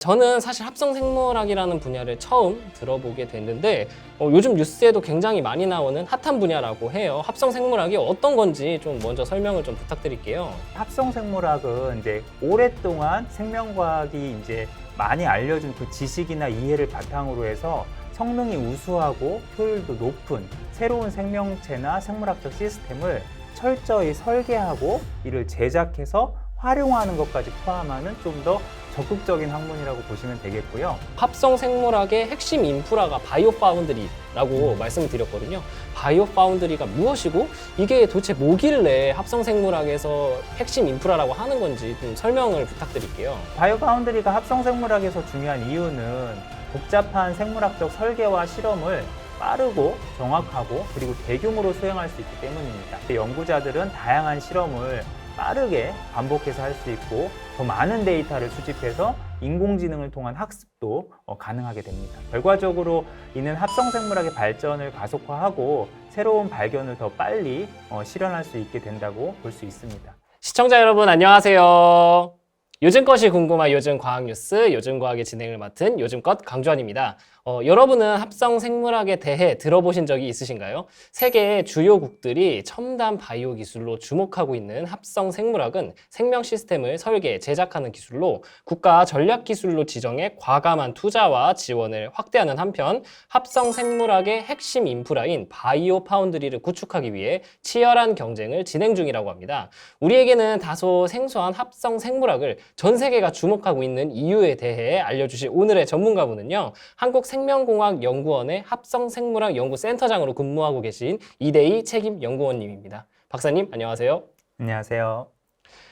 저는 사실 합성생물학이라는 분야를 처음 들어보게 됐는데 요즘 뉴스에도 굉장히 많이 나오는 핫한 분야라고 해요. 합성생물학이 어떤 건지 좀 먼저 설명을 좀 부탁드릴게요. 합성생물학은 이제 오랫동안 생명과학이 이제 많이 알려준 그 지식이나 이해를 바탕으로 해서 성능이 우수하고 효율도 높은 새로운 생명체나 생물학적 시스템을 철저히 설계하고 이를 제작해서 활용하는 것까지 포함하는 좀 더 적극적인 학문이라고 보시면 되겠고요. 합성생물학의 핵심 인프라가 바이오 파운드리라고 말씀을 드렸거든요. 바이오 파운드리가 무엇이고 이게 도대체 뭐길래 합성생물학에서 핵심 인프라라고 하는 건지 좀 설명을 부탁드릴게요. 바이오 파운드리가 합성생물학에서 중요한 이유는 복잡한 생물학적 설계와 실험을 빠르고 정확하고 그리고 대규모로 수행할 수 있기 때문입니다. 연구자들은 다양한 실험을 빠르게 반복해서 할 수 있고 더 많은 데이터를 수집해서 인공지능을 통한 학습도 가능하게 됩니다. 결과적으로 이는 합성생물학의 발전을 가속화하고 새로운 발견을 더 빨리 실현할 수 있게 된다고 볼 수 있습니다. 시청자 여러분 안녕하세요. 요즘 것이 궁금한 요즘 과학 뉴스, 요즘 과학의 진행을 맡은 요즘껏 강주환입니다. 여러분은 합성생물학에 대해 들어보신 적이 있으신가요? 세계의 주요국들이 첨단 바이오 기술로 주목하고 있는 합성생물학은 생명 시스템을 설계, 제작하는 기술로 국가 전략기술로 지정해 과감한 투자와 지원을 확대하는 한편 합성생물학의 핵심 인프라인 바이오 파운드리를 구축하기 위해 치열한 경쟁을 진행 중이라고 합니다. 우리에게는 다소 생소한 합성생물학을 전 세계가 주목하고 있는 이유에 대해 알려주실 오늘의 전문가분은요. 한국생명공학연구원의 합성생물학 연구센터장으로 근무하고 계신 이대희 책임연구원님입니다. 박사님 안녕하세요. 안녕하세요.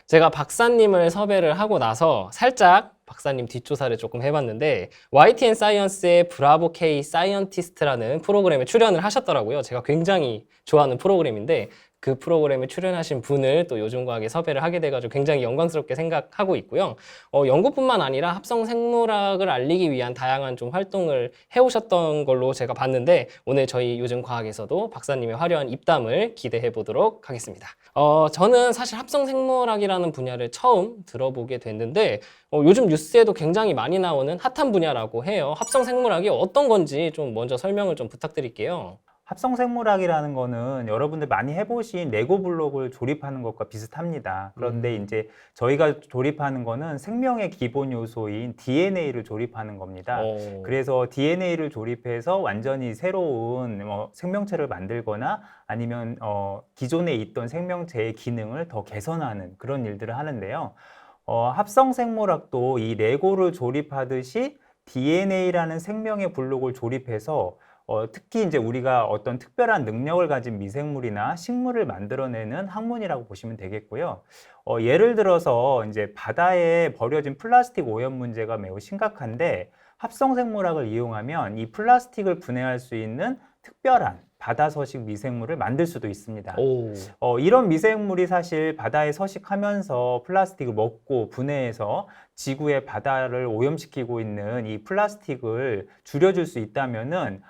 제가 박사님을 섭외를 하고 나서 살짝 박사님 뒷조사를 조금 해봤는데 YTN 사이언스의 브라보 K 사이언티스트라는 프로그램에 출연을 하셨더라고요. 제가 굉장히 좋아하는 프로그램인데 그 프로그램에 출연하신 분을 또 요즘과학에 섭외를 하게 돼가지고 굉장히 영광스럽게 생각하고 있고요. 연구뿐만 아니라 합성생물학을 알리기 위한 다양한 좀 활동을 해오셨던 걸로 제가 봤는데 오늘 저희 요즘과학에서도 박사님의 화려한 입담을 기대해 보도록 하겠습니다. 저는 사실 합성생물학이라는 분야를 처음 들어보게 됐는데 요즘 뉴스에도 굉장히 많이 나오는 핫한 분야라고 해요. 합성생물학이 어떤 건지 좀 먼저 설명을 좀 부탁드릴게요. 합성생물학이라는 거는 여러분들 많이 해보신 레고 블록을 조립하는 것과 비슷합니다. 그런데 이제 저희가 조립하는 거는 생명의 기본 요소인 DNA를 조립하는 겁니다. 그래서 DNA를 조립해서 완전히 새로운 생명체를 만들거나 아니면 기존에 있던 생명체의 기능을 더 개선하는 그런 일들을 하는데요. 합성생물학도 이 레고를 조립하듯이 DNA라는 생명의 블록을 조립해서 특히 이제 우리가 어떤 특별한 능력을 가진 미생물이나 식물을 만들어내는 학문이라고 보시면 되겠고요. 예를 들어서 이제 바다에 버려진 플라스틱 오염 문제가 매우 심각한데 합성생물학을 이용하면 이 플라스틱을 분해할 수 있는 특별한 바다 서식 미생물을 만들 수도 있습니다. 이런 미생물이 사실 바다에 서식하면서 플라스틱을 먹고 분해해서 지구의 바다를 오염시키고 있는 이 플라스틱을 줄여줄 수 있다면은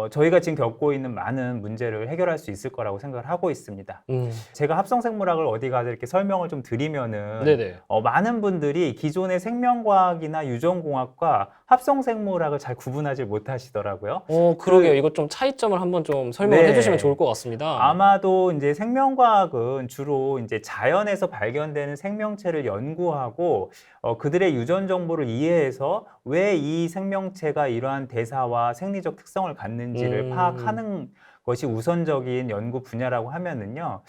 저희가 지금 겪고 있는 많은 문제를 해결할 수 있을 거라고 생각을 하고 있습니다. 제가 합성생물학을 어디 가서 이렇게 설명을 좀 드리면은 네네. 많은 분들이 기존의 생명과학이나 유전공학과 합성생물학을 잘 구분하지 못하시더라고요. 그러게요. 이거 좀 차이점을 한번 좀 설명을 네. 해주시면 좋을 것 같습니다. 아마도 이제 생명과학은 주로 이제 자연에서 발견되는 생명체를 연구하고 그들의 유전 정보를 이해해서 왜 이 생명체가 이러한 대사와 생리적 특성을 갖는지를 파악하는 것이 우선적인 연구 분야라고 하면은요.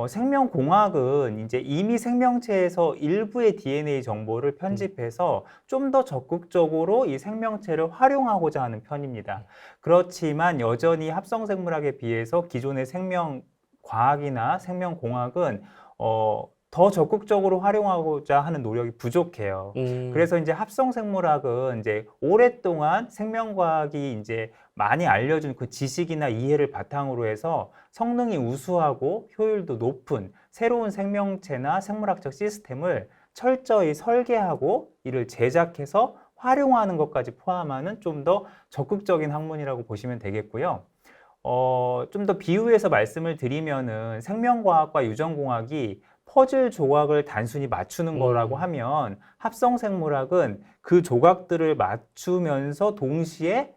생명공학은 이제 이미 생명체에서 일부의 DNA 정보를 편집해서 좀 더 적극적으로 이 생명체를 활용하고자 하는 편입니다. 그렇지만 여전히 합성생물학에 비해서 기존의 생명과학이나 생명공학은 더 적극적으로 활용하고자 하는 노력이 부족해요. 그래서 이제 합성생물학은 이제 오랫동안 생명과학이 이제 많이 알려준 그 지식이나 이해를 바탕으로 해서 성능이 우수하고 효율도 높은 새로운 생명체나 생물학적 시스템을 철저히 설계하고 이를 제작해서 활용하는 것까지 포함하는 좀 더 적극적인 학문이라고 보시면 되겠고요. 좀 더 비유해서 말씀을 드리면은 생명과학과 유전공학이 퍼즐 조각을 단순히 맞추는 거라고 하면 합성생물학은 그 조각들을 맞추면서 동시에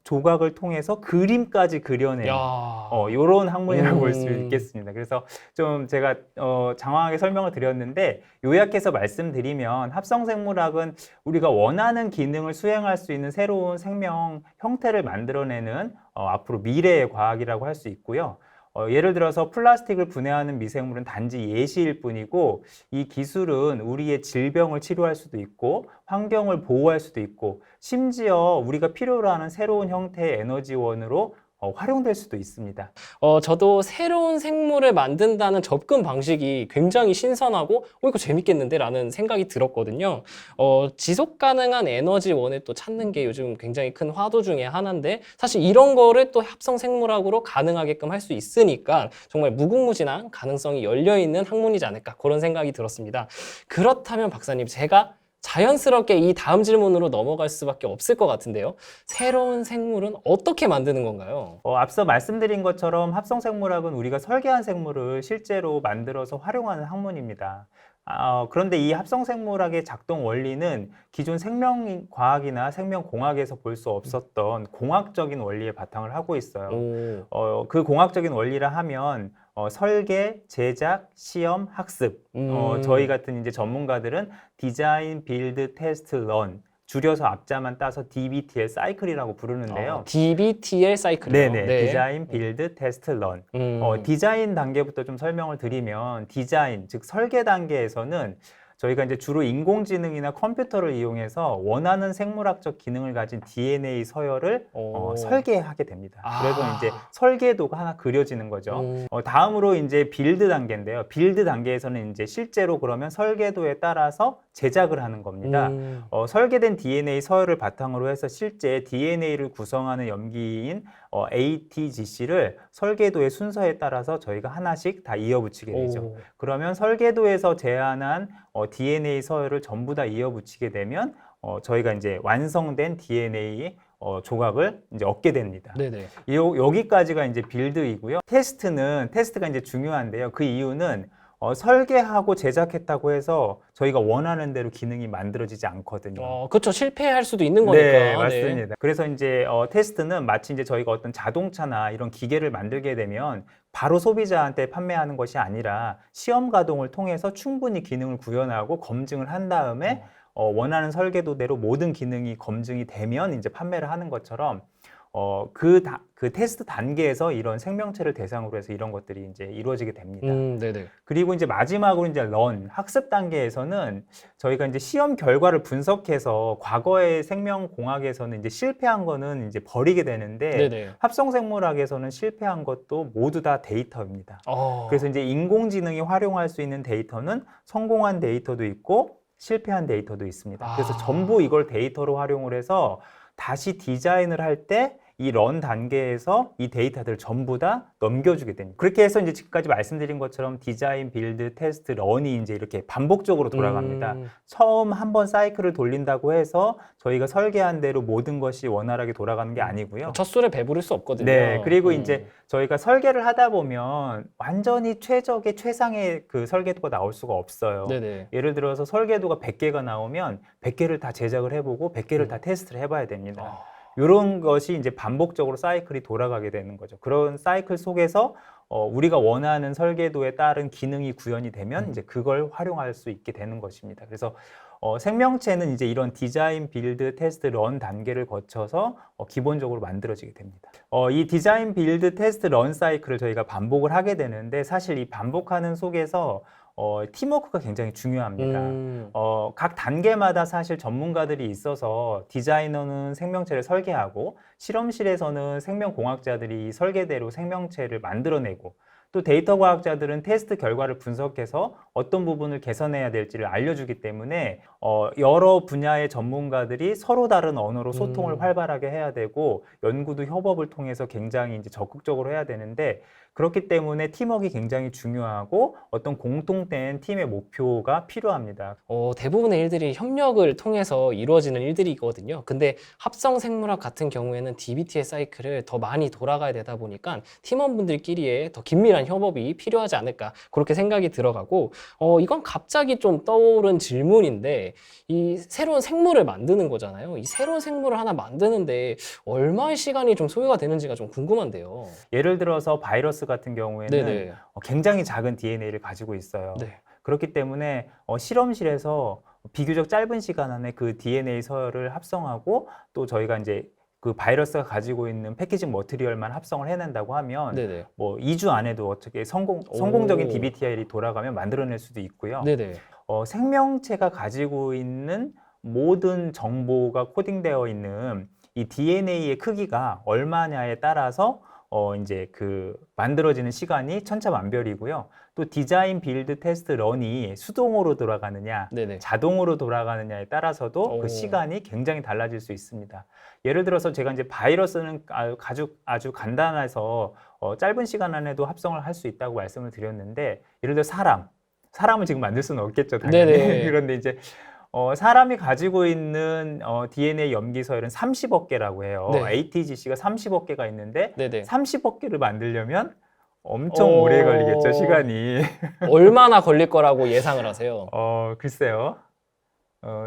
조각을 통해서 그림까지 그려내는 야. 요런 학문이라고 볼 수 음. 있겠습니다. 그래서 좀 제가 장황하게 설명을 드렸는데 요약해서 말씀드리면 합성생물학은 우리가 원하는 기능을 수행할 수 있는 새로운 생명 형태를 만들어내는 앞으로 미래의 과학이라고 할 수 있고요. 예를 들어서 플라스틱을 분해하는 미생물은 단지 예시일 뿐이고 이 기술은 우리의 질병을 치료할 수도 있고 환경을 보호할 수도 있고 심지어 우리가 필요로 하는 새로운 형태의 에너지원으로 활용될 수도 있습니다. 저도 새로운 생물을 만든다는 접근 방식이 굉장히 신선하고, 이거 재밌겠는데? 라는 생각이 들었거든요. 지속 가능한 에너지원을 또 찾는 게 요즘 굉장히 큰 화두 중에 하나인데, 사실 이런 거를 또 합성 생물학으로 가능하게끔 할 수 있으니까 정말 무궁무진한 가능성이 열려있는 학문이지 않을까, 그런 생각이 들었습니다. 그렇다면 박사님, 제가 자연스럽게 이 다음 질문으로 넘어갈 수밖에 없을 것 같은데요. 새로운 생물은 어떻게 만드는 건가요? 앞서 말씀드린 것처럼 합성생물학은 우리가 설계한 생물을 실제로 만들어서 활용하는 학문입니다. 그런데 이 합성생물학의 작동 원리는 기존 생명과학이나 생명공학에서 볼 수 없었던 공학적인 원리에 바탕을 하고 있어요. 그 공학적인 원리라 하면 설계, 제작, 시험, 학습. 저희 같은 이제 전문가들은 디자인, 빌드, 테스트, 런. 줄여서 앞자만 따서 DBTL 사이클이라고 부르는데요. DBTL 사이클이요? 네네. 네. 디자인, 빌드, 테스트, 런. 음. 디자인 단계부터 좀 설명을 드리면 디자인, 즉 설계 단계에서는 저희가 이제 주로 인공지능이나 컴퓨터를 이용해서 원하는 생물학적 기능을 가진 DNA 서열을 설계하게 됩니다. 그래서 이제 설계도가 하나 그려지는 거죠. 다음으로 이제 빌드 단계인데요. 빌드 단계에서는 이제 실제로 그러면 설계도에 따라서 제작을 하는 겁니다. 설계된 DNA 서열을 바탕으로 해서 실제 DNA를 구성하는 염기인 ATGC를 설계도의 순서에 따라서 저희가 하나씩 다 이어붙이게 되죠. 그러면 설계도에서 제안한 DNA 서열을 전부 다 이어붙이게 되면 저희가 이제 완성된 DNA 조각을 이제 얻게 됩니다. 네네. 여기까지가 이제 빌드이고요. 테스트가 이제 중요한데요. 그 이유는 설계하고 제작했다고 해서 저희가 원하는 대로 기능이 만들어지지 않거든요. 그렇죠. 실패할 수도 있는 거니까. 네, 맞습니다. 그래서 이제 테스트는 마치 이제 저희가 어떤 자동차나 이런 기계를 만들게 되면 바로 소비자한테 판매하는 것이 아니라 시험 가동을 통해서 충분히 기능을 구현하고 검증을 한 다음에 원하는 설계도대로 모든 기능이 검증이 되면 이제 판매를 하는 것처럼 그 테스트 단계에서 이런 생명체를 대상으로 해서 이런 것들이 이제 이루어지게 됩니다. 네네. 그리고 이제 마지막으로 이제 학습 단계에서는 저희가 이제 시험 결과를 분석해서 과거의 생명공학에서는 이제 실패한 거는 이제 버리게 되는데 네네. 합성생물학에서는 실패한 것도 모두 다 데이터입니다. 그래서 이제 인공지능이 활용할 수 있는 데이터는 성공한 데이터도 있고 실패한 데이터도 있습니다. 그래서 전부 이걸 데이터로 활용을 해서 다시 디자인을 할 때 이 런 단계에서 이 데이터들을 전부 다 넘겨주게 됩니다. 그렇게 해서 이제 지금까지 말씀드린 것처럼 디자인, 빌드, 테스트, 런이 이제 이렇게 반복적으로 돌아갑니다. 처음 한번 사이클을 돌린다고 해서 저희가 설계한 대로 모든 것이 원활하게 돌아가는 게 아니고요. 첫 술에 배부를 수 없거든요. 네, 그리고 이제 저희가 설계를 하다 보면 완전히 최상의 그 설계도가 나올 수가 없어요. 네네. 예를 들어서 설계도가 100개가 나오면 100개를 다 제작을 해보고 100개를 다 테스트를 해봐야 됩니다. 이런 것이 이제 반복적으로 사이클이 돌아가게 되는 거죠. 그런 사이클 속에서 우리가 원하는 설계도에 따른 기능이 구현이 되면 이제 그걸 활용할 수 있게 되는 것입니다. 그래서 생명체는 이제 이런 디자인, 빌드, 테스트, 런 단계를 거쳐서 기본적으로 만들어지게 됩니다. 이 디자인, 빌드, 테스트, 런 사이클을 저희가 반복을 하게 되는데 사실 이 반복하는 속에서 팀워크가 굉장히 중요합니다. 각 단계마다 사실 전문가들이 있어서 디자이너는 생명체를 설계하고 실험실에서는 생명공학자들이 설계대로 생명체를 만들어내고 또 데이터 과학자들은 테스트 결과를 분석해서 어떤 부분을 개선해야 될지를 알려주기 때문에 여러 분야의 전문가들이 서로 다른 언어로 소통을 활발하게 해야 되고 연구도 협업을 통해서 굉장히 이제 적극적으로 해야 되는데 그렇기 때문에 팀워크가 굉장히 중요하고 어떤 공통된 팀의 목표가 필요합니다. 대부분의 일들이 협력을 통해서 이루어지는 일들이거든요. 근데 합성생물학 같은 경우에는 DBT의 사이클을 더 많이 돌아가야 되다 보니까 팀원분들끼리의 더 긴밀한 협업이 필요하지 않을까 그렇게 생각이 들어가고 이건 갑자기 좀 떠오른 질문인데 이 새로운 생물을 만드는 거잖아요. 이 새로운 생물을 하나 만드는데 얼마의 시간이 좀 소요가 되는지가 좀 궁금한데요. 예를 들어서 바이러스 같은 경우에는 네네. 굉장히 작은 DNA를 가지고 있어요. 네. 그렇기 때문에 실험실에서 비교적 짧은 시간 안에 그 DNA 서열을 합성하고 또 저희가 이제 그 바이러스가 가지고 있는 패키징 머티리얼만 합성을 해낸다고 하면 네네. 뭐 2주 안에도 어떻게 성공적인 오. DBTI이 돌아가면 만들어낼 수도 있고요. 네네. 생명체가 가지고 있는 모든 정보가 코딩되어 있는 이 DNA의 크기가 얼마냐에 따라서 이제 그 만들어지는 시간이 천차만별이고요. 또 디자인, 빌드, 테스트, 런이 수동으로 돌아가느냐, 네네. 자동으로 돌아가느냐에 따라서도 오. 그 시간이 굉장히 달라질 수 있습니다. 예를 들어서 제가 이제 바이러스는 아주 간단해서 짧은 시간 안에도 합성을 할 수 있다고 말씀을 드렸는데, 예를 들어 사람을 지금 만들 수는 없겠죠, 당연히. 네네. 그런데 이제 사람이 가지고 있는 DNA 염기 서열은 30억 개라고 해요. 네. ATGC가 30억 개가 있는데 네네. 30억 개를 만들려면 엄청 오래 걸리겠죠, 시간이. 얼마나 걸릴 거라고 예상을 하세요? 글쎄요.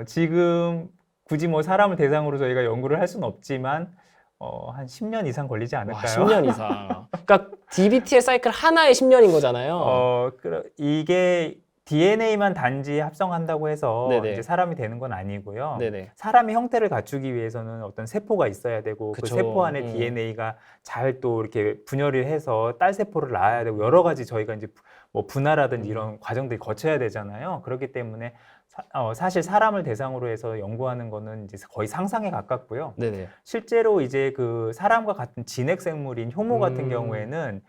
지금 굳이 뭐 사람을 대상으로 저희가 연구를 할 수는 없지만 한 10년 이상 걸리지 와, 않을까요? 10년 이상. 그러니까 DBT의 사이클 하나에 10년인 거잖아요. 이게 DNA만 단지 합성한다고 해서 네네. 이제 사람이 되는 건 아니고요. 네네. 사람이 형태를 갖추기 위해서는 어떤 세포가 있어야 되고 그 그쵸. 세포 안에 DNA가 잘 또 이렇게 분열을 해서 딸 세포를 낳아야 되고 여러 가지 저희가 이제 뭐 분화라든지 이런 과정들이 거쳐야 되잖아요. 그렇기 때문에 사실 사람을 대상으로 해서 연구하는 거는 이제 거의 상상에 가깝고요. 네네. 실제로 이제 그 사람과 같은 진핵 생물인 효모 같은 경우에는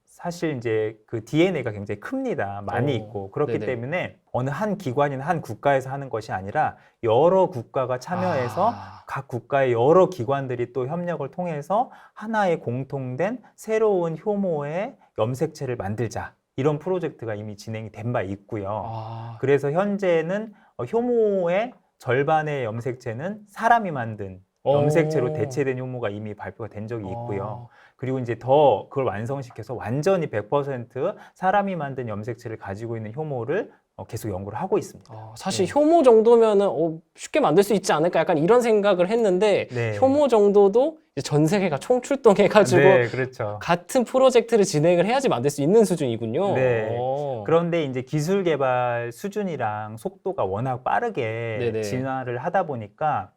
사실 이제 그 DNA가 굉장히 큽니다. 많이 있고. 그렇기 네네. 때문에 어느 한 기관이나 한 국가에서 하는 것이 아니라 여러 국가가 참여해서 각 국가의 여러 기관들이 또 협력을 통해서 하나의 공통된 새로운 효모의 염색체를 만들자. 이런 프로젝트가 이미 진행이 된 바 있고요. 그래서 현재는 효모의 절반의 염색체는 사람이 만든 염색체로 대체된 효모가 이미 발표가 된 적이 있고요. 그리고 이제 더 그걸 완성시켜서 완전히 100% 사람이 만든 염색체를 가지고 있는 효모를 계속 연구를 하고 있습니다. 사실 효모 정도면은 쉽게 만들 수 있지 않을까 약간 이런 생각을 했는데 네. 효모 정도도 이제 전 세계가 총출동해가지고 네, 그렇죠. 같은 프로젝트를 진행을 해야지 만들 수 있는 수준이군요. 네. 그런데 이제 기술 개발 수준이랑 속도가 워낙 빠르게 네네. 진화를 하다 보니까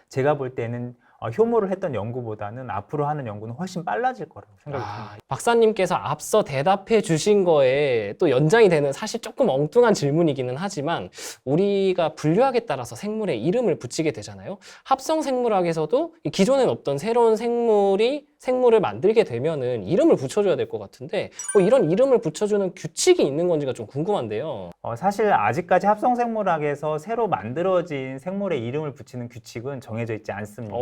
제가 볼 때는 효모를 했던 연구보다는 앞으로 하는 연구는 훨씬 빨라질 거라고 생각이 듭니다. 박사님께서 앞서 대답해 주신 거에 또 연장이 되는 사실 조금 엉뚱한 질문이기는 하지만 우리가 분류학에 따라서 생물에 이름을 붙이게 되잖아요. 합성 생물학에서도 기존엔 없던 새로운 생물을 만들게 되면은 이름을 붙여줘야 될 것 같은데 이런 이름을 붙여주는 규칙이 있는 건지가 좀 궁금한데요. 사실 아직까지 합성생물학에서 새로 만들어진 생물의 이름을 붙이는 규칙은 정해져 있지 않습니다.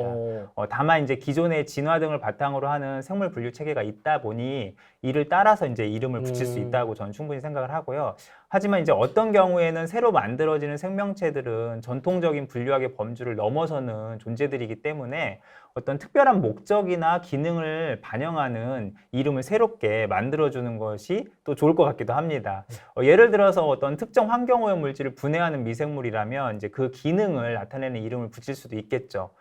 다만 이제 기존의 진화 등을 바탕으로 하는 생물 분류 체계가 있다 보니 이를 따라서 이제 이름을 붙일 수 있다고 저는 충분히 생각을 하고요. 하지만 이제 어떤 경우에는 새로 만들어지는 생명체들은 전통적인 분류학의 범주를 넘어서는 존재들이기 때문에 어떤 특별한 목적이나 기능을 반영하는 이름을 새롭게 만들어주는 것이 또 좋을 것 같기도 합니다. 예를 들어서 어떤 특정 환경오염 물질을 분해하는 미생물이라면 이제 그 기능을 나타내는 이름을 붙일 수도 있겠죠.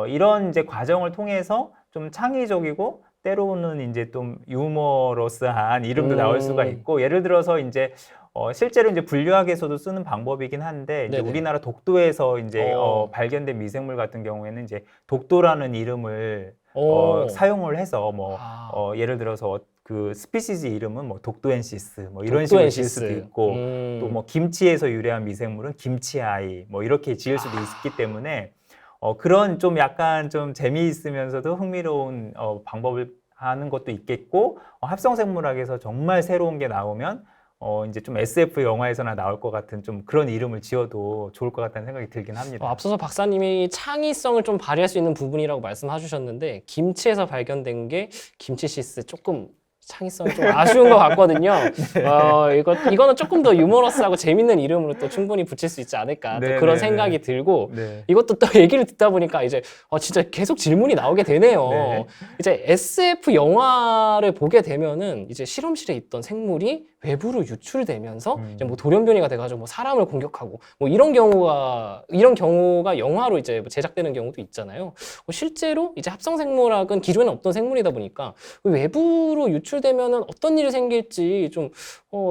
이런 이제 과정을 통해서 좀 창의적이고 때로는 이제 좀 유머러스한 이름도 나올 수가 있고, 예를 들어서 이제 실제로 이제 분류학에서도 쓰는 방법이긴 한데 이제 네네. 우리나라 독도에서 이제 발견된 미생물 같은 경우에는 이제 독도라는 이름을 사용을 해서 뭐 예를 들어서 그 스피시즈 이름은 뭐 독도엔시스 뭐 이런 식으로 지을 수도 있고 또 뭐 김치에서 유래한 미생물은 김치아이 뭐 이렇게 지을 수도 있기 때문에 그런 좀 약간 좀 재미있으면서도 흥미로운 방법을 하는 것도 있겠고, 합성생물학에서 정말 새로운 게 나오면 이제 좀 SF 영화에서나 나올 것 같은 좀 그런 이름을 지어도 좋을 것 같다는 생각이 들긴 합니다. 앞서서 박사님이 창의성을 좀 발휘할 수 있는 부분이라고 말씀해 주셨는데 김치에서 발견된 게 김치시스 조금 창의성이 좀 아쉬운 것 같거든요. 이거는 조금 더 유머러스하고 재밌는 이름으로 또 충분히 붙일 수 있지 않을까 또 네, 그런 네, 생각이 들고 네. 이것도 또 얘기를 듣다 보니까 이제 진짜 계속 질문이 나오게 되네요. 네. 이제 SF 영화를 보게 되면은 이제 실험실에 있던 생물이 외부로 유출되면서 이제 뭐 돌연변이가 돼가지고 뭐 사람을 공격하고 뭐 이런 경우가 영화로 이제 뭐 제작되는 경우도 있잖아요. 실제로 이제 합성생물학은 기존에 없던 생물이다 보니까 외부로 유출되면은 어떤 일이 생길지 좀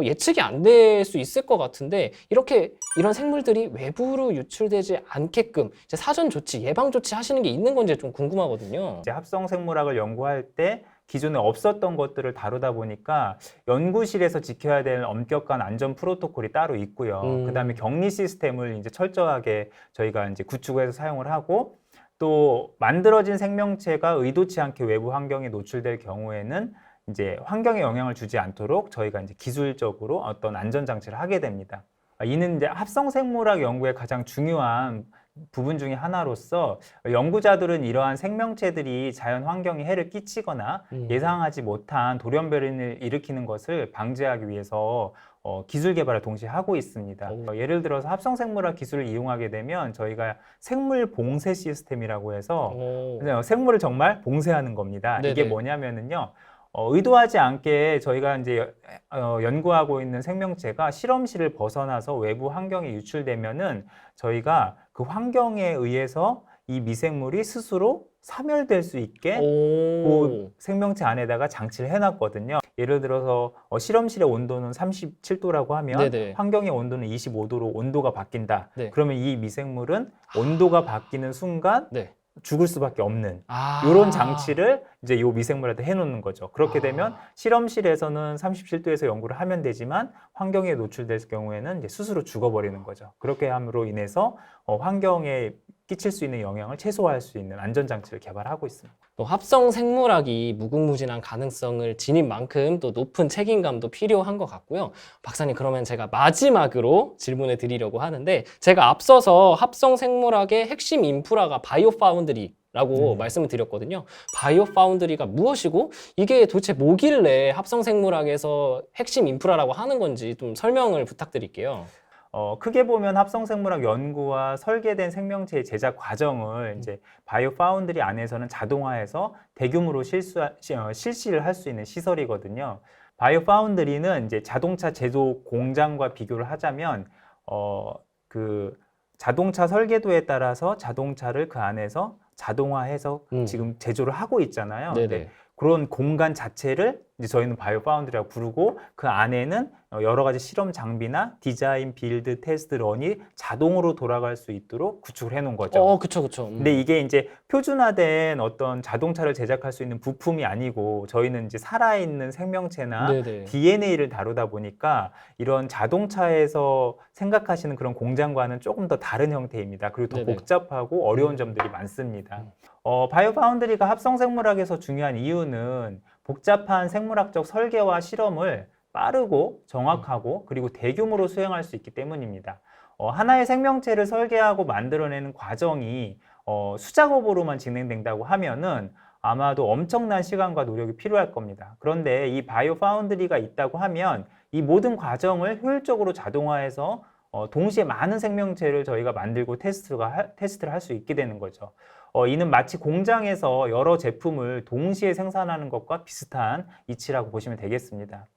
예측이 안 될 수 있을 것 같은데 이런 생물들이 외부로 유출되지 않게끔 이제 사전 조치, 예방 조치 하시는 게 있는 건지 좀 궁금하거든요. 이제 합성 생물학을 연구할 때 기존에 없었던 것들을 다루다 보니까 연구실에서 지켜야 되는 엄격한 안전 프로토콜이 따로 있고요. 그다음에 격리 시스템을 이제 철저하게 저희가 이제 구축해서 사용을 하고 또 만들어진 생명체가 의도치 않게 외부 환경에 노출될 경우에는 이제 환경에 영향을 주지 않도록 저희가 이제 기술적으로 어떤 안전 장치를 하게 됩니다. 이는 이제 합성 생물학 연구의 가장 중요한 부분 중에 하나로서 연구자들은 이러한 생명체들이 자연 환경에 해를 끼치거나 예상하지 못한 돌연변이를 일으키는 것을 방지하기 위해서 기술 개발을 동시에 하고 있습니다. 예를 들어서 합성 생물학 기술을 이용하게 되면 저희가 생물 봉쇄 시스템이라고 해서 그냥 생물을 정말 봉쇄하는 겁니다. 네네. 이게 뭐냐면은요. 의도하지 않게 저희가 이제 연구하고 있는 생명체가 실험실을 벗어나서 외부 환경에 유출되면은 저희가 그 환경에 의해서 이 미생물이 스스로 사멸될 수 있게 그 생명체 안에다가 장치를 해놨거든요. 예를 들어서 실험실의 온도는 37도라고 하면 네네. 환경의 온도는 25도로 온도가 바뀐다. 네. 그러면 이 미생물은 온도가 바뀌는 순간 네. 죽을 수밖에 없는 이런 장치를 이제 이 미생물한테 해놓는 거죠. 그렇게 되면 실험실에서는 37도에서 연구를 하면 되지만 환경에 노출될 경우에는 이제 스스로 죽어버리는 거죠. 그렇게 함으로 인해서 환경에 끼칠 수 있는 영향을 최소화할 수 있는 안전장치를 개발하고 있습니다. 또 합성 생물학이 무궁무진한 가능성을 지닌 만큼 또 높은 책임감도 필요한 것 같고요. 박사님, 그러면 제가 마지막으로 질문을 드리려고 하는데 제가 앞서서 합성 생물학의 핵심 인프라가 바이오 파운드리라고 말씀을 드렸거든요. 바이오 파운드리가 무엇이고 이게 도대체 뭐길래 합성 생물학에서 핵심 인프라라고 하는 건지 좀 설명을 부탁드릴게요. 크게 보면 합성생물학 연구와 설계된 생명체의 제작 과정을 이제 바이오 파운드리 안에서는 자동화해서 대규모로 실시를 할 수 있는 시설이거든요. 바이오 파운드리는 이제 자동차 제조 공장과 비교를 하자면 그 자동차 설계도에 따라서 자동차를 그 안에서 자동화해서 지금 제조를 하고 있잖아요. 네네. 그런 공간 자체를 이제 저희는 바이오 파운드리라고 부르고 그 안에는 여러 가지 실험 장비나 디자인, 빌드, 테스트, 런이 자동으로 돌아갈 수 있도록 구축을 해놓은 거죠. 그쵸. 근데 이게 이제 표준화된 어떤 자동차를 제작할 수 있는 부품이 아니고 저희는 이제 살아있는 생명체나 네네. DNA를 다루다 보니까 이런 자동차에서 생각하시는 그런 공장과는 조금 더 다른 형태입니다. 그리고 더 네네. 복잡하고 어려운 점들이 많습니다. 바이오 파운드리가 합성 생물학에서 중요한 이유는 복잡한 생물학적 설계와 실험을 빠르고 정확하고 그리고 대규모로 수행할 수 있기 때문입니다. 하나의 생명체를 설계하고 만들어내는 과정이 수작업으로만 진행된다고 하면은 아마도 엄청난 시간과 노력이 필요할 겁니다. 그런데 이 바이오 파운드리가 있다고 하면 이 모든 과정을 효율적으로 자동화해서 동시에 많은 생명체를 저희가 만들고 테스트를 할 수 있게 되는 거죠. 이는 마치 공장에서 여러 제품을 동시에 생산하는 것과 비슷한 이치라고 보시면 되겠습니다.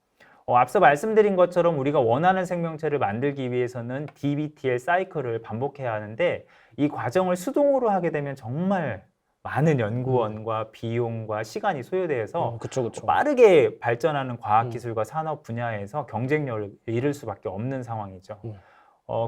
앞서 말씀드린 것처럼 우리가 원하는 생명체를 만들기 위해서는 DBTL 사이클을 반복해야 하는데 이 과정을 수동으로 하게 되면 정말 많은 연구원과 비용과 시간이 소요돼서 그쵸. 빠르게 발전하는 과학기술과 산업 분야에서 경쟁력을 잃을 수밖에 없는 상황이죠.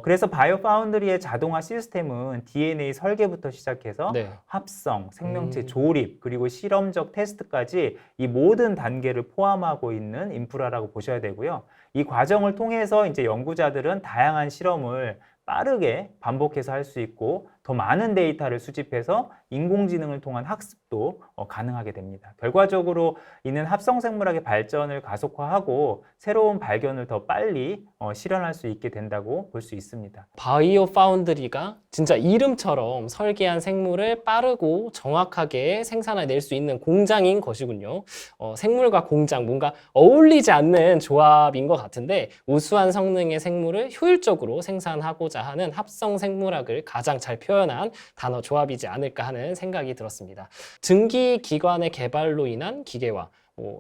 그래서 바이오 파운드리의 자동화 시스템은 DNA 설계부터 시작해서 네. 합성, 생명체 조립, 그리고 실험적 테스트까지 이 모든 단계를 포함하고 있는 인프라라고 보셔야 되고요. 이 과정을 통해서 이제 연구자들은 다양한 실험을 빠르게 반복해서 할 수 있고 더 많은 데이터를 수집해서 인공지능을 통한 학습도 가능하게 됩니다. 결과적으로 이는 합성생물학의 발전을 가속화하고 새로운 발견을 더 빨리 실현할 수 있게 된다고 볼 수 있습니다. 바이오 파운드리가 진짜 이름처럼 설계한 생물을 빠르고 정확하게 생산해낼 수 있는 공장인 것이군요. 생물과 공장, 뭔가 어울리지 않는 조합인 것 같은데 우수한 성능의 생물을 효율적으로 생산하고자 하는 합성 생물학을 가장 잘 표현한 단어 조합이지 않을까 하는 생각이 들었습니다. 증기 기관의 개발로 인한 기계화,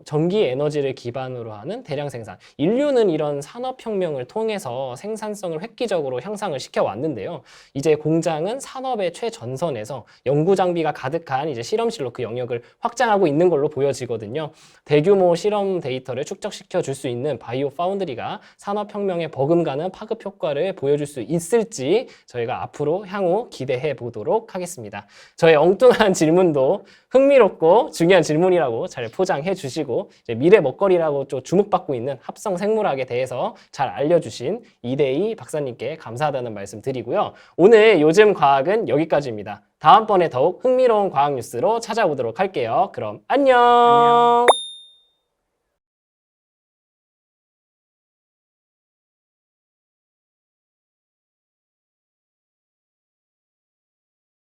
전기 에너지를 기반으로 하는 대량 생산. 인류는 이런 산업혁명을 통해서 생산성을 획기적으로 향상을 시켜왔는데요. 이제 공장은 산업의 최전선에서 연구 장비가 가득한 이제 실험실로 그 영역을 확장하고 있는 걸로 보여지거든요. 대규모 실험 데이터를 축적시켜 줄 수 있는 바이오 파운드리가 산업혁명에 버금가는 파급 효과를 보여줄 수 있을지 저희가 앞으로 향후 기대해 보도록 하겠습니다. 저의 엉뚱한 질문도 흥미롭고 중요한 질문이라고 잘 포장해 주시고 이제 미래 먹거리라고 좀 주목받고 있는 합성 생물학에 대해서 잘 알려주신 이대희 박사님께 감사하다는 말씀 드리고요. 오늘 요즘 과학은 여기까지입니다. 다음번에 더욱 흥미로운 과학 뉴스로 찾아오도록 할게요. 그럼 안녕.